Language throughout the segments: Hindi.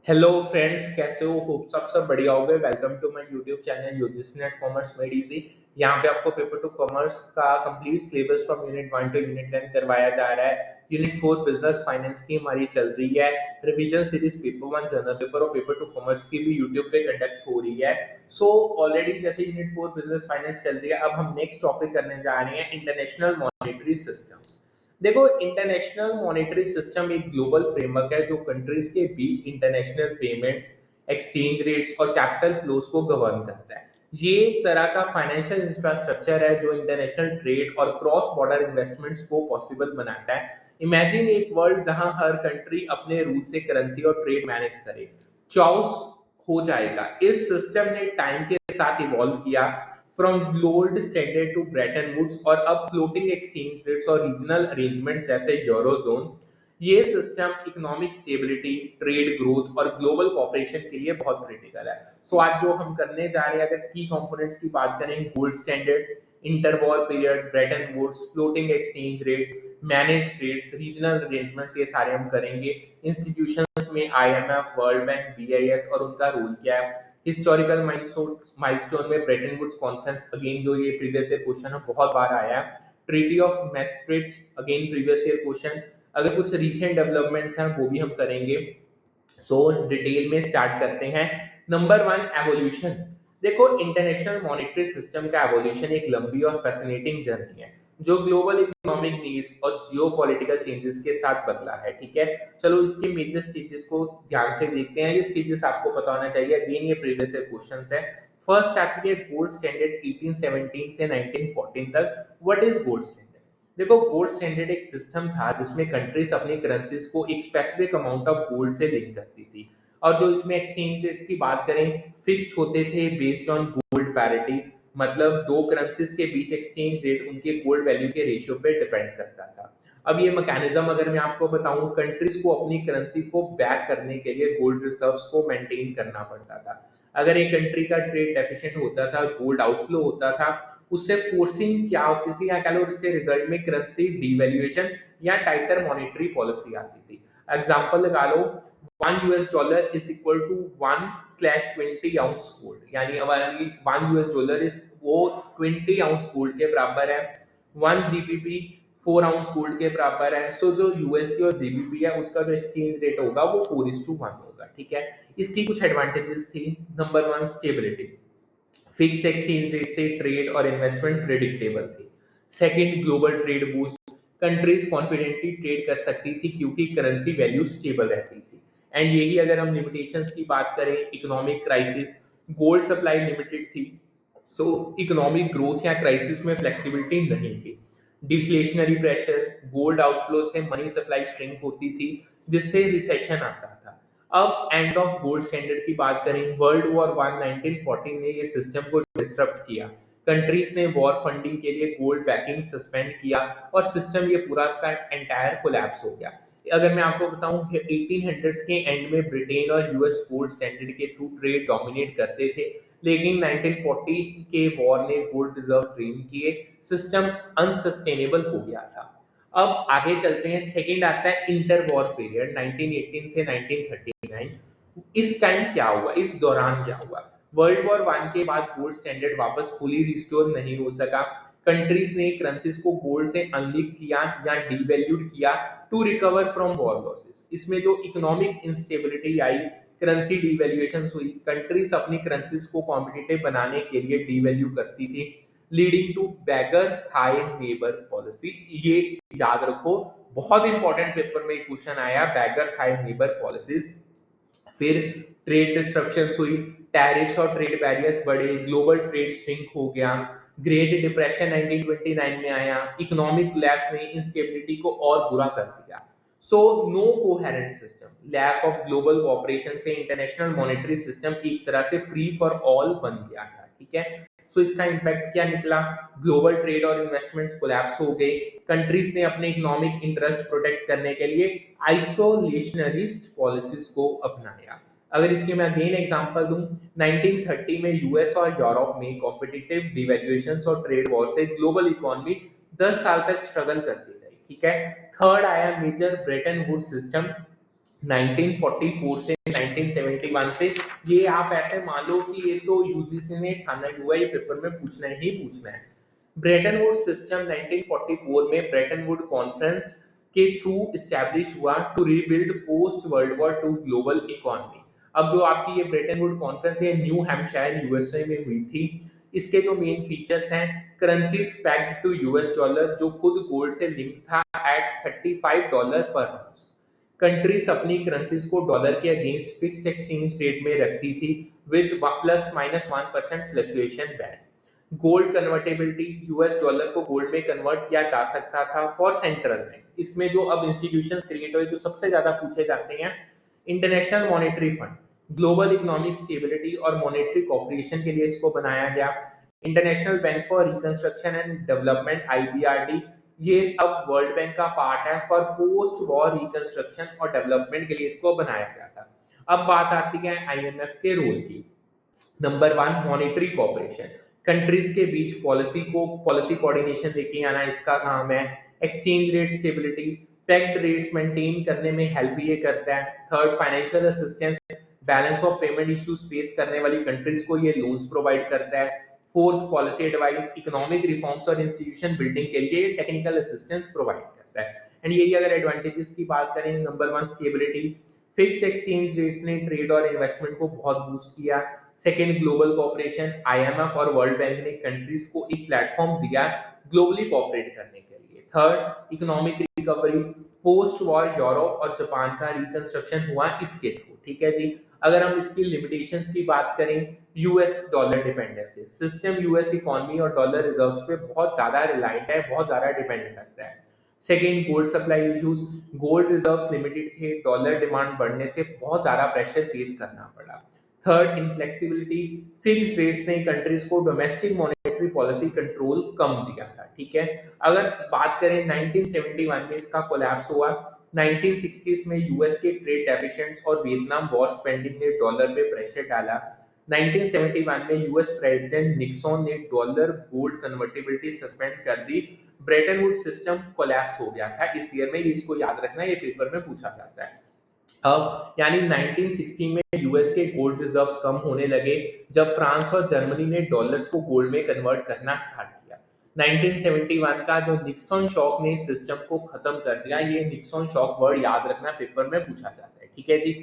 हेलो फ्रेंड्स, कैसे हो? होप सब बढ़िया हो गए। Welcome to my YouTube channel UGC NET commerce made easy. यहाँ पे आपको पेपर टू कॉमर्स का complete syllabus from unit 1 to unit 10 करवाया जा रहा है। यूनिट 4 बिजनेस फाइनेंस की हमारी चल रही है revision series. Paper 1 general paper और पेपर टू कॉमर्स की भी यूट्यूब पे कंडक्ट हो रही है। सो ऑलरेडी जैसे यूनिट 4 बिजनेस फाइनेंस चल रही है, अब हम नेक्स्ट टॉपिक करने जा रहे हैं इंटरनेशनल मॉनेटरी सिस्टम्स। देखो, इंटरनेशनल मॉनेटरी सिस्टम एक ग्लोबल फ्रेमवर्क है जो कंट्रीज के बीच इंटरनेशनल पेमेंट्स, एक्सचेंज रेट्स और कैपिटल फ्लोज को गवर्न करता है। ये एक तरह का फाइनेंशियल इंफ्रास्ट्रक्चर है जो इंटरनेशनल ट्रेड और क्रॉस बॉर्डर इन्वेस्टमेंट्स को पॉसिबल बनाता है। इमेजिन एक वर्ल्ड जहां हर कंट्री अपने रूल से करेंसी और ट्रेड मैनेज करे। चॉइस हो जाएगा। इस सिस्टम ने टाइम के साथ इवॉल्व किया, from gold standard to Bretton Woods और अब फ्लोटिंग एक्सचेंज रेट्स और रीजनल अरेंजमेंट जैसे यूरोजोन। ये system economic stability, trade growth और ग्लोबल कॉपरेशन के लिए बहुत क्रिटिकल है। सो आज जो हम करने जा रहे हैं, अगर की कंपोनेंट्स की बात करें, gold standard, interwar period, Bretton Woods, floating exchange rates, manage rates, regional arrangements, ये सारे हम करेंगे। इंस्टीट्यूशंस में आईएमएफ, वर्ल्ड बैंक, बीआईएस और उनका रोल क्या है। हिस्टोरिकल माइलस्टोन में ब्रेटन वुड्स कॉन्फ्रेंस, अगेन जो ये प्रीवियस ईयर क्वेश्चन है बहुत बार आया है। Treaty of Maastricht, again previous year question. अगर कुछ रीसेंट डेवलपमेंट्स हैं वो भी हम करेंगे। सो डिटेल में स्टार्ट करते हैं। Number 1, evolution. देखो, इंटरनेशनल मॉनेटरी सिस्टम का एवोल्यूशन एक लंबी और फैसिनेटिंग जर्नी है जो ग्लोबल इकोनॉमिक नीड्स और जियोपॉलिटिकल चेंजेस के साथ बदला है। ठीक है, चलो इसके मेजर स्टेजेस को ध्यान से देखते हैं। ये स्टेजेस आपको पता होना चाहिए, अगेन ये प्रीवियस ईयर क्वेश्चंस है। फर्स्ट आती है गोल्ड स्टैंडर्ड 1817 से 1914 तक। What is gold standard? देखो, गोल्ड स्टैंडर्ड एक सिस्टम था जिसमें कंट्रीज अपनी करेंसीज को एक स्पेसिफिक अमाउंट ऑफ गोल्ड से लिंक करती थी। और जो इसमें एक्सचेंज रेट्स की बात करें, फिक्स्ड होते थे बेस्ड ऑन गोल्ड पैरिटी। मतलब दो करेंसीज के बीच एक्सचेंज रेट उनके गोल्ड वैल्यू के रेशियो पे डिपेंड करता था। अब ये मैकेनिज्म अगर मैं आपको बताऊं, कंट्रीज को अपनी करेंसी को बैक करने के लिए गोल्ड रिजर्व्स को मेंटेन करना पड़ता था। अगर एक कंट्री का ट्रेड डेफिशिएंट होता था, गोल्ड आउटफ्लो होता था, उससे फोर्सिंग क्या होती थी, या कह लो उसके रिजल्ट में करेंसी डिवैल्यूएशन या टाइटर मॉनेटरी पॉलिसी आती थी। एग्जांपल लगा लो, $1 is equal to 1/20 ounce gold, यानी $1 इज वो 20 आउंस गोल्ड के बराबर है। 1 GBP 4 आउंस गोल्ड के बराबर है। सो जो यूएससी और जीबीपी है उसका जो एक्सचेंज रेट होगा वो 4:1 होगा। ठीक है, इसकी कुछ एडवांटेजेस थी। Number 1, stability. Fixed exchange rate से ट्रेड और इन्वेस्टमेंट प्रेडिक्टेबल थी। Second, global trade boost. Countries confidently trade कर सकती थी क्योंकि करेंसी वैल्यू स्टेबल रहती थी। एंड यही अगर हम लिमिटेशंस की बात करें, economic crisis, gold supply limited थी। सो इकोनॉमिक ग्रोथ या क्राइसिस में फ्लेक्सिबिलिटी नहीं थी। डिफ्लेशनरी प्रेशर, गोल्ड आउटफ्लो से मनी सप्लाई श्रिंक होती थी जिससे रिसेशन आता था। अब एंड ऑफ गोल्ड स्टैंडर्ड की बात करें, वर्ल्ड वॉर 1 1914 ने ये सिस्टम को डिस्टर्ब किया। कंट्रीज ने वॉर फंडिंग के लिए गोल्ड बैकिंग सस्पेंड किया और सिस्टम ये पूरा का एंटायर कोलैप्स हो गया। अगर मैं आपको बताऊं, 1800s के एंड में ब्रिटेन और यूएस गोल्ड स्टैंडर्ड के थ्रू ट्रेड डोमिनेट करते थे, लेकिन 1940 के वॉर ने गोल्ड रिजर्व ड्रेन किए, सिस्टम अनसस्टेनेबल हो गया था। अब आगे चलते हैं। सेकंड आता है इंटर वॉर पीरियड 1918 से 1939। इस टाइम क्या हुआ, इस दौरान क्या हुआ? वर्ल्ड वॉर 1 के बाद गोल्ड स्टैंडर्ड वापस फुली रिस्टोर नहीं हो सका। कंट्रीज ने करेंसीज को गोल्ड से अनलिंक किया या डिवैल्यूड किया to recover from war losses. इसमें जो इकोनॉमिक इंस्टेबिलिटी आई, करेंसी डिवैल्यूएशन हुई, कंट्रीज अपनी करेंसीज को कॉम्पिटिटिव बनाने के लिए डिवैल्यू करती थी, leading to beggar thy neighbour policy. ये याद रखो, बहुत इंपॉर्टेंट पेपर में क्वेश्चन आया, बैगर थाई नेबर पॉलिसीज। फिर ट्रेड डिस्ट्रप्शंस हुई, टैरिफ्स और ट्रेड बैरियर्स बढ़े, ग्लोबल ट्रेड श्रिंक हो गया। ग्रेट डिप्रेशन 1929 में आया, इकोनॉमिक कोलैप्स ने इंस्टेबिलिटी को और बुरा कर दिया। So no coherent system, lack of global cooperation से इंटरनेशनल मॉनेटरी सिस्टम एक तरह से फ्री फॉर ऑल बन गया था। ठीक है, सो इसका इम्पैक्ट क्या निकला? ग्लोबल ट्रेड और इन्वेस्टमेंट्स कोलैप्स हो गए। कंट्रीज ने अपने इकोनॉमिक इंटरेस्ट प्रोटेक्ट करने के लिए आइसोलेशनरिस्ट पॉलिसीज को अपनाया। अगर इसके मैं अगेन एग्जांपल दूं, 1930 में यूएस और यूरोप में कॉम्पिटिटिव डिवैल्यूएशंस और ट्रेड वॉर से ग्लोबल इकोनॉमी 10 साल तक स्ट्रगल करती रही। ठीक है, थर्ड आया मेजर ब्रेटन वुड्स सिस्टम 1944 से 1971 से, ये आप ऐसे मान लो कि ये तो यूजीसी ने ठाना हुआ है, ये पेपर में पूछना ही पूछना है। ब्रेटन वुड सिस्टम 1944 में ब्रेटन वुड कॉन्फ्रेंस के थ्रू इस्टेब्लिश हुआ to rebuild post world war two global economy. अब जो आपकी ये ब्रेटन वुड कॉन्फ्रेंस है न्यू हैम्पशायर यूएसए में हुई थी। इसके जो मेन फीचर्स हैं, currencies pegged to US dollar, जो खुद गोल्ड से लिंक था एट $35 पर आउंस। कंट्रीज अपनी करेंसीज को डॉलर के अगेंस्ट फिक्स्ड एक्सचेंज रेट में रखती थी with ±1% fluctuation band. Gold convertibility, US dollar को गोल्ड में कन्वर्ट किया जा सकता था फॉर सेंट्रल बैंक्स। इसमें जो अब इंस्टीट्यूशंस क्रिएट हुए जो सबसे ज्यादा पूछे जाते हैं, international monetary fund, global economic stability और मॉनेटरी कोऑपरेशन के लिए इसको बनाया गया। International bank for reconstruction and development IBRD, ये अब वर्ल्ड बैंक का पार्ट है फॉर पोस्ट वॉर रिकंस्ट्रक्शन और डेवलपमेंट के लिए इसको बनाया गया था। अब बात आती है IMF के रोल की। नंबर 1, मॉनेटरी कोऑपरेशन, कंट्रीज के बीच पॉलिसी कोऑर्डिनेशन लेके आना इसका काम है। Exchange rate stability, pegged rates maintain करने में हेल्प ये करता है। Third, financial assistance, balance of payment issues face करने वाली कंट्रीज को ये लोन्स प्रोवाइड करता है। Fourth, policy advice, economic reforms और इंस्टीट्यूशन बिल्डिंग के लिए टेक्निकल असिस्टेंस प्रोवाइड करता है। एंड यही अगर एडवांटेजेस की बात करें, number 1, stability, fixed exchange rates ने ट्रेड और इन्वेस्टमेंट को बहुत बूस्ट किया। सेकेंड, ग्लोबल कोऑपरेशन, IMF और वर्ल्ड बैंक ने कंट्रीज को एक प्लेटफॉर्म दिया ग्लोबली कोऑपरेट करने के लिए। Third, economic recovery, post war Europe और जापान का रिकंस्ट्रक्शन हुआ इसके थ्रू। ठीक है जी। अगर हम इसकी लिमिटेशंस की बात करें, US dollar dependency system US economy और डॉलर रिजर्व्स पे बहुत ज्यादा रिलायंट है, बहुत ज्यादा डिपेंड करता है। Second, gold supply issues, gold reserves limited थे, डॉलर डिमांड बढ़ने से बहुत ज्यादा प्रेशर फेस करना पड़ा। थर्ड, इनफ्लेक्सिबिलिटी, फिक्स्ड रेट्स ने कंट्रीज को डोमेस्टिक मॉनेटरी पॉलिसी कंट्रोल कम दिया था। ठीक है। अगर बात करें 1971 में इसका कोलैप्स हुआ। 1960s में यूएस के ट्रेड डेफिशिएंट्स और वियतनाम वॉर स्पेंडिंग ने डॉलर पे प्रेशर डाला। 1971 में यूएस प्रेसिडेंट निक्सन ने डॉलर गोल्ड कन्वर्टिबिलिटी सस्पेंड कर दी। ब्रेटन वुड सिस्टम कोलैप्स हो गया था इस ईयर में, ये इसको याद रखना, ये पेपर में पूछा जाता है। अब यानी 1960 में यूएस के गोल्ड रिजर्व्स कम होने लगे जब फ्रांस और जर्मनी ने डॉलर्स को गोल्ड में कन्वर्ट करना स्टार्ट किया। 1971 का जो निक्सन शॉक ने सिस्टम को खत्म कर दिया, ये निक्सन शॉक वर्ड याद रखना, पेपर में पूछा जाता है। ठीक है जी।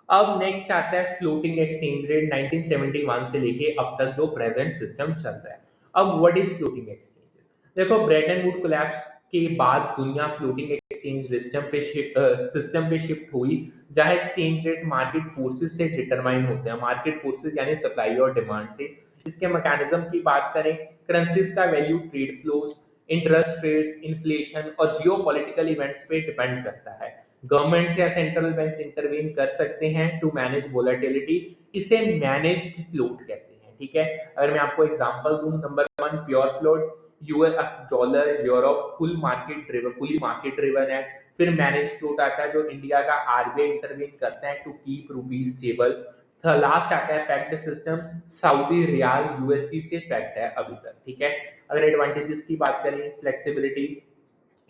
अब नेक्स्ट आता है फ्लोटिंग एक्सचेंज रेट, 1971 से लेके अब तक जो प्रेजेंट सिस्टम चल रहा है। अब व्हाट इज फ्लोटिंग एक्सचेंज? देखो, ब्रेटन वुड कोलैप्स के बाद दुनिया फ्लोटिंग एक्सचेंज सिस्टम पे शिफ्ट हुई, जहां एक्सचेंज रेट मार्केट फोर्सेस से डिटरमाइन होते हैं। मार्केट फोर्सेस यानी सप्लाई और डिमांड से। इसके मैकेनिज्म की बात करें, करेंसीज का value trade flows, interest rates, inflation और जियोपॉलिटिकल इवेंट्स पे डिपेंड करता है। गवर्नमेंट्स या सेंट्रल बैंक्स इंटरवीन कर सकते हैं टू मैनेज वोलेटिलिटी, इसे मैनेज्ड फ्लोट कहते हैं। ठीक है। अगर मैं आपको एग्जांपल दूं, number 1, pure float, US dollar Europe fully market driven है। फिर मैनेज फ्लोट आता है जो इंडिया का RBI इंटरवीन करता है to keep rupees stable. Last आता है pegged system, Saudi riyal USD से पैक्ड है अभी तक। ठीक है। अगर एडवांटेजेस की बात करें, फ्लेक्सिबिलिटी,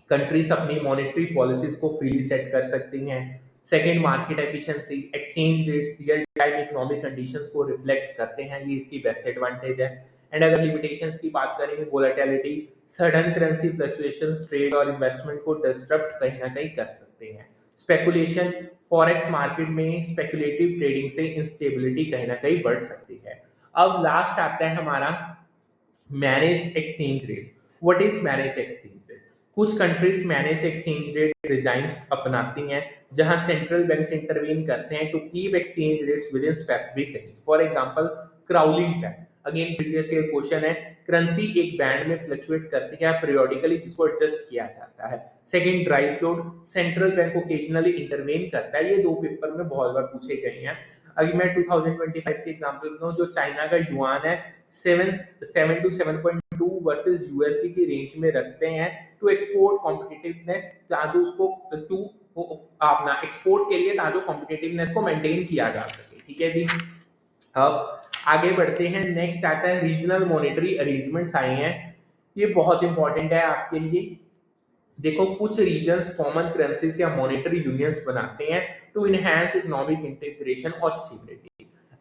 कंट्रीज अपनी मॉनेटरी पॉलिसीज को फ्रीली सेट कर सकती हैं। Second, market efficiency, exchange rates real time economic conditions को रिफ्लेक्ट करते हैं, ये इसकी बेस्ट एडवांटेज है। एंड अगर लिमिटेशंस की बात करें, volatility, sudden currency fluctuations trade और इन्वेस्टमेंट को डिस्टर्ब कहीं ना कहीं कर सकते हैं। स्पेकुलेशन, फॉरेक्स मार्केट में स्पेकुलेटिव ट्रेडिंग से इंस्टेबिलिटी कहीं ना कहीं बढ़ सकती है। अब लास्ट आता है हमारा managed exchange rate. What is managed exchange rate? कुछ countries manage exchange rate regimes अपनाती हैं, जहां सेंट्रल बैंक्स इंटरवीन करते हैं to keep exchange rates within specific range. For example, crawling peg, again previous year question है, करेंसी एक बैंड में फ्लक्चुएट करती है पीरियोडिकली, जिसको एडजस्ट किया जाता है। Second, dirty float, central bank occasionally intervene करता है। ये दो पेपर में बहुत बार पूछे गए हैं। अगर मैं 2025 के एग्जांपल दूं, जो चाइना का युआन है 7 to 7.2 वर्सेस USD की रेंज में रखते हैं टू एक्सपोर्ट कॉम्पिटिटिवनेस, ताकि उसको टू अपना एक्सपोर्ट के लिए ताकि कॉम्पिटिटिवनेस को मेंटेन किया जा सके। ठीक है जी। अब आगे बढ़ते हैं। नेक्स्ट आता है रीजनल मॉनेटरी अरेंजमेंट्स आए हैं, ये बहुत इंपॉर्टेंट है आपके लिए। देखो, कुछ रीजन्स कॉमन करेंसीज या मॉनेटरी यूनियंस बनाते हैं टू इनहैंस इकोनॉमिक इंटीग्रेशन और स्टेबिलिटी।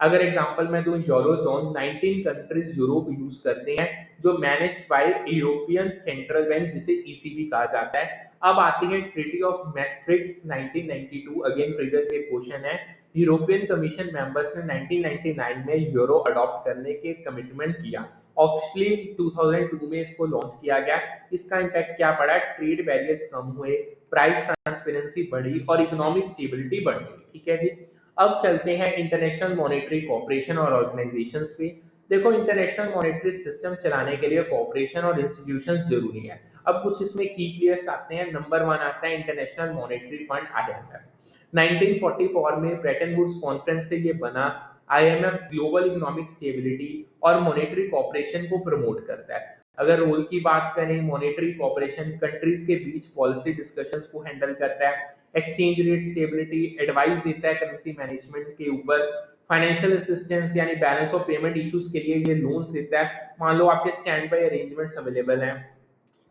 अगर एग्जांपल मैं दूं, यूरोजोन 19 कंट्रीज यूरोप यूज करते हैं जो managed by European central bank जिसे ईसीबी कहा जाता है। अब आती है treaty of Maastricht 1992, again previous year question है। यूरोपियन कमीशन मेंबर्स ने 1999 में यूरो अडॉप्ट करने के कमिटमेंट किया। ऑफिशियली 2002 में इसको लॉन्च किया गया। इसका इम्पैक्ट क्या पड़ा? ट्रेड बैरियर्स कम हुए, प्राइस ट्रांसपेरेंसी बढ़ी और इकोनॉमिक स्टेबिलिटी बढ़ गई। ठीक है जी। अब चलते हैं इंटरनेशनल मॉनेटरी कोऑपरेशन और ऑर्गेनाइजेशंस पे। देखो, इंटरनेशनल मॉनेटरी सिस्टम चलाने के लिए कोऑपरेशन और इंस्टीट्यूशंस जरूरी है। अब कुछ इसमें की प्लेयर्स आते हैं। नंबर 1 आता है इंटरनेशनल मॉनेटरी फंड IMF। 1944 में ब्रेटन वुड्स कॉन्फ्रेंस से ये बना। IMF ग्लोबल इकोनॉमिक स्टेबिलिटी और मॉनेटरी कोऑपरेशन को प्रमोट करता है। अगर रोल की बात करें, मॉनेटरी कोऑपरेशन कंट्रीज के बीच पॉलिसी डिस्कशंस को हैंडल करता है, एक्सचेंज रेट स्टेबिलिटी, एडवाइस देता है करेंसी मैनेजमेंट के ऊपर, फाइनेंशियल असिस्टेंस यानी बैलेंस ऑफ पेमेंट इश्यूज के लिए ये लोन्स देता है, मान लो आपके स्टैंड बाय अरेंजमेंट्स अवेलेबल हैं।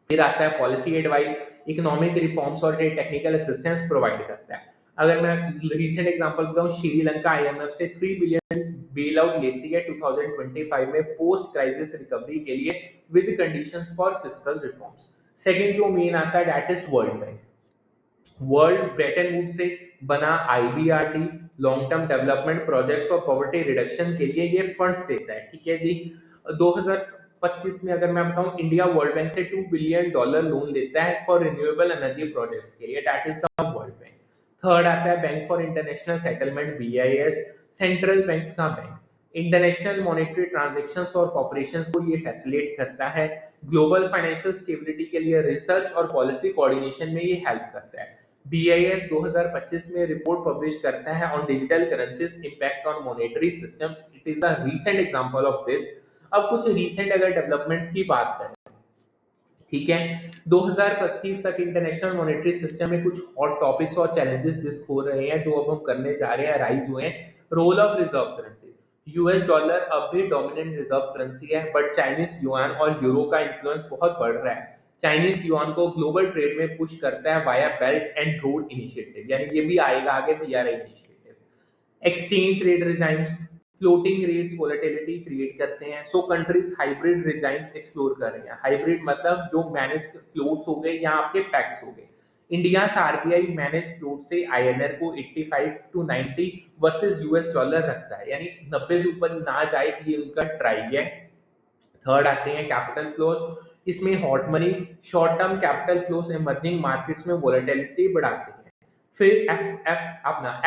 फिर आता है पॉलिसी एडवाइस, इकोनॉमिक रिफॉर्म्स और टेक्निकल असिस्टेंस प्रोवाइड करता है। अगर मैं रिसेंट एग्जांपल बताऊं, श्रीलंका IMF से 3 बिलियन बेल आउट लेती है 2025 में पोस्ट क्राइसिस रिकवरी के लिए with conditions for fiscal reforms. Second जो मेन आता है that is world bank. World Bretton Woods से बना IBRD long term development projects और पॉवर्टी रिडक्शन के लिए ये फंड्स देता है। ठीक है जी। 2025 में अगर मैं बताऊं, इंडिया वर्ल्ड बैंक से $2 बिलियन लोन लेता है फॉर रिन्यूएबल एनर्जी प्रोजेक्ट्स के लिए, that is the world bank. Third आता है bank for international settlement BIS, central banks का बैंक। इंटरनेशनल मॉनेटरी ट्रांजैक्शंस और कॉर्पोरेशंस को ये फैसिलिटेट करता है। ग्लोबल फाइनेंशियल स्टेबिलिटी के लिए रिसर्च और पॉलिसी कोऑर्डिनेशन में ये हेल्प करता है। BIS 2025 में रिपोर्ट पब्लिश करता है on digital currencies impact on monetary system. It is a recent example of this. अब कुछ रीसेंट अगर डेवलपमेंट्स की बात करें, ठीक है, 2025 तक इंटरनेशनल मॉनेटरी सिस्टम में कुछ हॉट टॉपिक्स और चैलेंजेस जिस हो रहे हैं, जो अब हम करने जा रहे हैं, राइज हुए हैं। Role of reserve currency, US dollar अब भी डोमिनेंट रिजर्व करेंसी है, बट चाइनीज युआन और यूरो का इन्फ्लुएंस बहुत बढ़ रहा है। चाइनीज युआन को ग्लोबल ट्रेड में पुश करता है via belt and road initiative, यानी ये भी आएगा आगे BRI initiative. Exchange rate regimes, floating rates volatility create करते हैं। So countries hybrid regimes explore कर रही हैं। हाइब्रिड मतलब जो मैनेज फ्लोट्स हो गए या आपके पैक्स हो गए। इंडिया RBI मैनेज फ्लोट से INR को 85 to 90 वर्सेस US डॉलर रखता है, यानी 90 से ऊपर ना जाए, ये उनका ट्राई है। थर्ड आते हैं कैपिटल फ्लोस। इसमें hot money, short term capital flows emerging markets में वोलेटिलिटी बढ़ाते हैं। फिर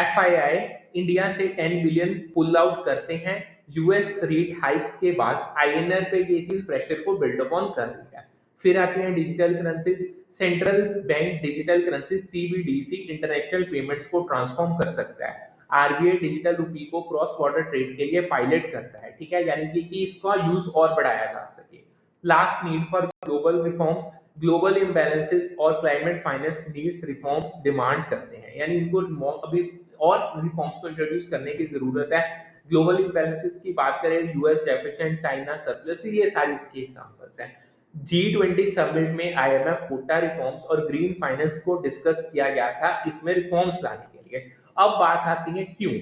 FII इंडिया से 10 बिलियन पुल आउट करते हैं US रेट हाइक्स के बाद। INR पे ये चीज प्रेशर को बिल्ड अपॉन कर रही है। फिर आती हैं digital currencies. Central bank digital currencies CBDC international payments को ट्रांसफॉर्म कर सकता है। RBI डिजिटल रूपी को क्रॉस बॉर्डर ट्रेड के लिए पायलट करता है। ठीक है, यानी कि इसका यूज और बढ़ाया जा सके। Last, need for global reforms. Global imbalances और climate finance needs reforms demand करते हैं, यानी इनको अभी और रिफॉर्म्स को इंट्रोड्यूस करने की जरूरत है। ग्लोबल इम्बैलेंसेस की बात करें, US डेफिशिएंट, चाइना सरप्लस, ये सारी इसके एग्जांपल्स हैं। G20 समिट में IMF कोटा रिफॉर्म्स और ग्रीन फाइनेंस को डिस्कस किया गया था, इसमें रिफॉर्म्स लाने के लिए। अब बात आती है क्यों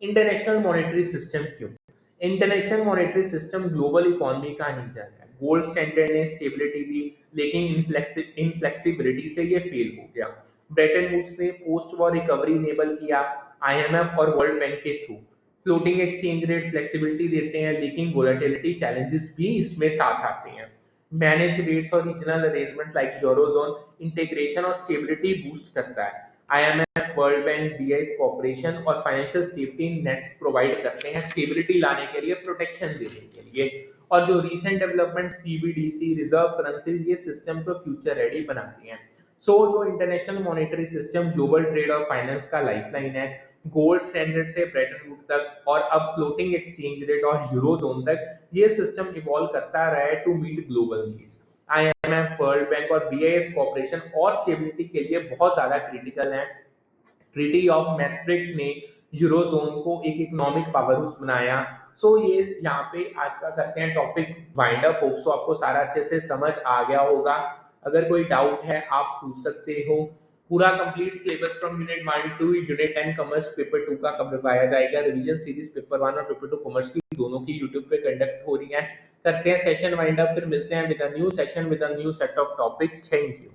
इंटरनेशनल मॉनेटरी सिस्टम, क्यों international monetary system global economy का इंजन है। गोल्ड स्टैंडर्ड ने स्टेबिलिटी दी, लेकिन इनफ्लेक्सिबिलिटी से ये फेल हो गया। ब्रेटन वुड्स ने पोस्ट वॉर रिकवरी इनेबल किया IMF और वर्ल्ड बैंक के through. Floating exchange rate flexibility देते हैं, लेकिन वोलेटिलिटी चैलेंजेस भी इसमें साथ आते हैं। मैनेज रेट्स और regional arrangements like eurozone integration और स्टेबिलिटी बूस्ट करता है। IMF, world bank, BIS corporation और फाइनेंशियल सेफ्टी नेट्स प्रोवाइड करते हैं स्टेबिलिटी लाने के लिए, प्रोटेक्शन देने के लिए। और जो recent development CBDC reserve currencies, ये सिस्टम को फ्यूचर रेडी बनाती हैं। सो जो international monetary system global trade और फाइनेंस का लाइफलाइन है, गोल्ड स्टैंडर्ड से ब्रेटन वुड तक और अब फ्लोटिंग एक्सचेंज रेट और यूरोजोन तक, ये सिस्टम इवॉल्व करता रहा है to meet global needs. IMF, world bank और BIS कॉर्पोरेशन और स्टेबिलिटी के लिए बहुत ज्यादा क्रिटिकल है। ट्रीटी ऑफ मैस्ट्रिक्ट ने यूरोजोन को एक इकोनॉमिक पावरहाउस बनाया। सो ये यहाँ पे आज का करते हैं topic wind up. Hope so आपको सारा अच्छे से समझ आ गया होगा। अगर कोई डाउट है आप पूछ सकते हो। पूरा complete syllabus from unit 1 to unit 10 commerce paper 2 का कब करवाया जाएगा। रिवीजन सीरीज पेपर 1 और पेपर 2 कॉमर्स की दोनों की यूट्यूब पे कंडक्ट हो रही है। करते हैं सेशन वाइंड अप, फिर मिलते हैं with a new session with a new set of topics. Thank you.